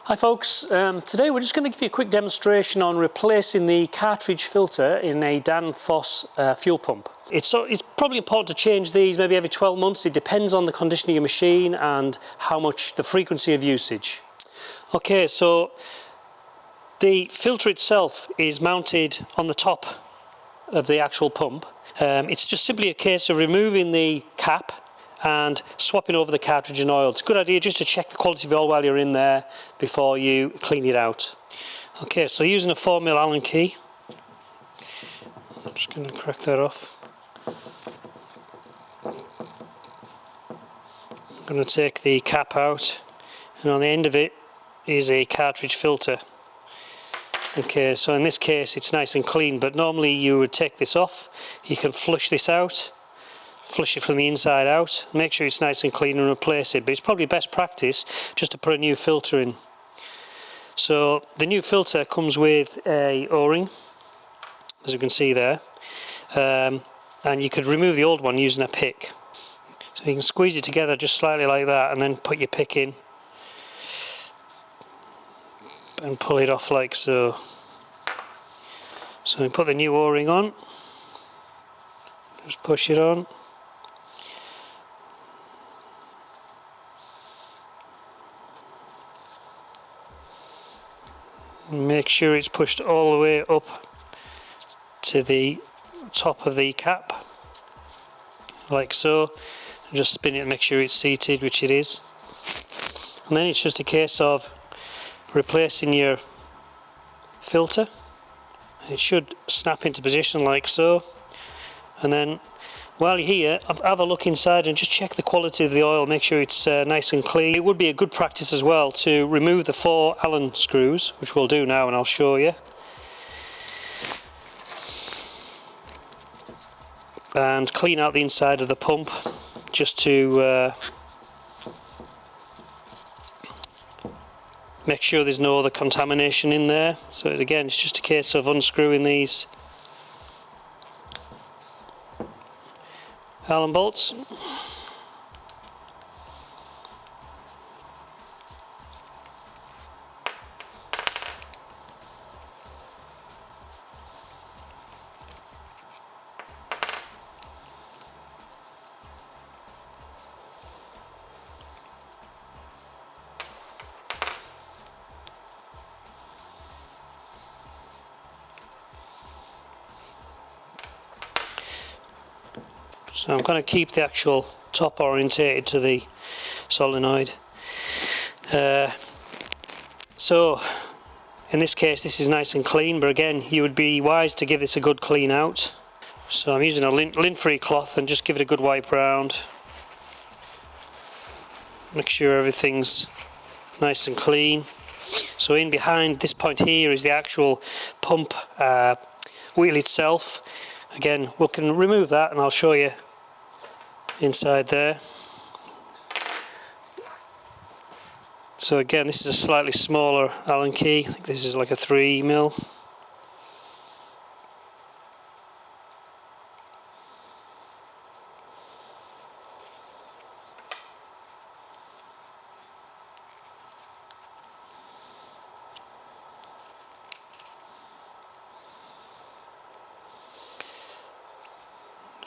Hi folks, today we're just going to give you a quick demonstration on replacing the cartridge filter in a Danfoss fuel pump. It's probably important to change these maybe every 12 months. It depends on the condition of your machine and how much the frequency of usage. Okay, so the filter itself is mounted on the top of the actual pump. It's just simply a case of removing the cap and swapping over the cartridge and oil. It's a good idea just to check the quality of oil while you're in there before you clean it out. Okay, so using a 4mm Allen key, I'm just going to crack that off. I'm going to take the cap out, and on the end of it is a cartridge filter. Okay, so in this case it's nice and clean, but normally you would take this off. You can flush this out, flush it from the inside out, make sure it's nice and clean and replace it, but it's probably best practice just to put a new filter in. So the new filter comes with a O-ring, as you can see there, and you could remove the old one using a pick. So you can squeeze it together just slightly like that and then put your pick in and pull it off like so. So we put the new O-ring on, just push it on. Make sure it's pushed all the way up to the top of the cap, like so. And just spin it and make sure it's seated, which it is. And then it's just a case of replacing your filter. It should snap into position like so. And then while you're here, have a look inside and just check the quality of the oil, make sure it's nice and clean. It would be a good practice as well to remove the 4 Allen screws, which we'll do now and I'll show you. And clean out the inside of the pump just to make sure there's no other contamination in there. So again, it's just a case of unscrewing these Allen bolts. So I'm going to keep the actual top orientated to the solenoid. So in this case this is nice and clean, but again you would be wise to give this a good clean out. So I'm using a lint-free cloth and just give it a good wipe round. Make sure everything's nice and clean. So in behind this point here is the actual pump wheel itself. Again, we can remove that and I'll show you inside there. So again, this is a slightly smaller Allen key. I think this is like a 3mm.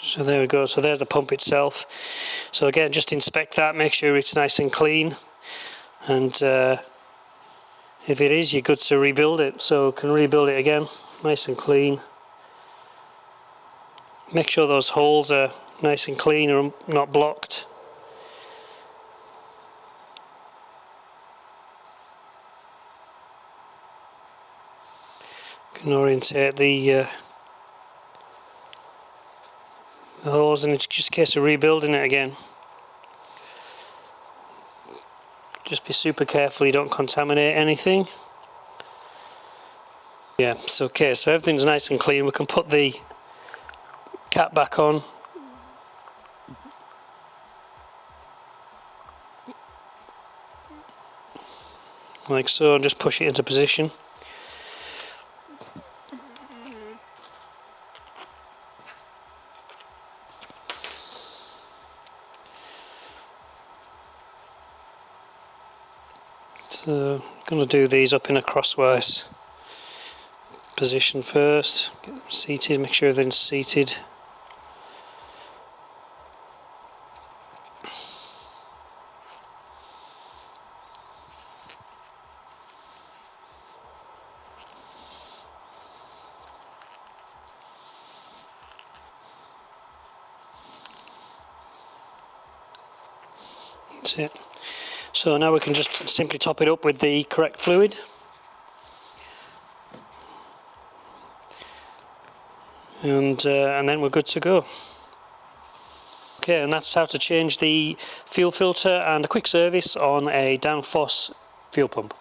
So there we go, so there's the pump itself. So again, just inspect that, make sure it's nice and clean, and if it is, you're good to rebuild it. So can rebuild it again, nice and clean. Make sure those holes are nice and clean or not blocked. Can orientate the holes, and it's just a case of rebuilding it again. Just be super careful you don't contaminate anything. Yeah, it's okay, so everything's nice and clean. We can put the cap back on. Like so, and just push it into position. So I'm going to do these up in a crosswise position first. Get them seated, make sure everything's seated. That's it. So now we can just simply top it up with the correct fluid. And then we're good to go. Okay, and that's how to change the fuel filter and a quick service on a Danfoss fuel pump.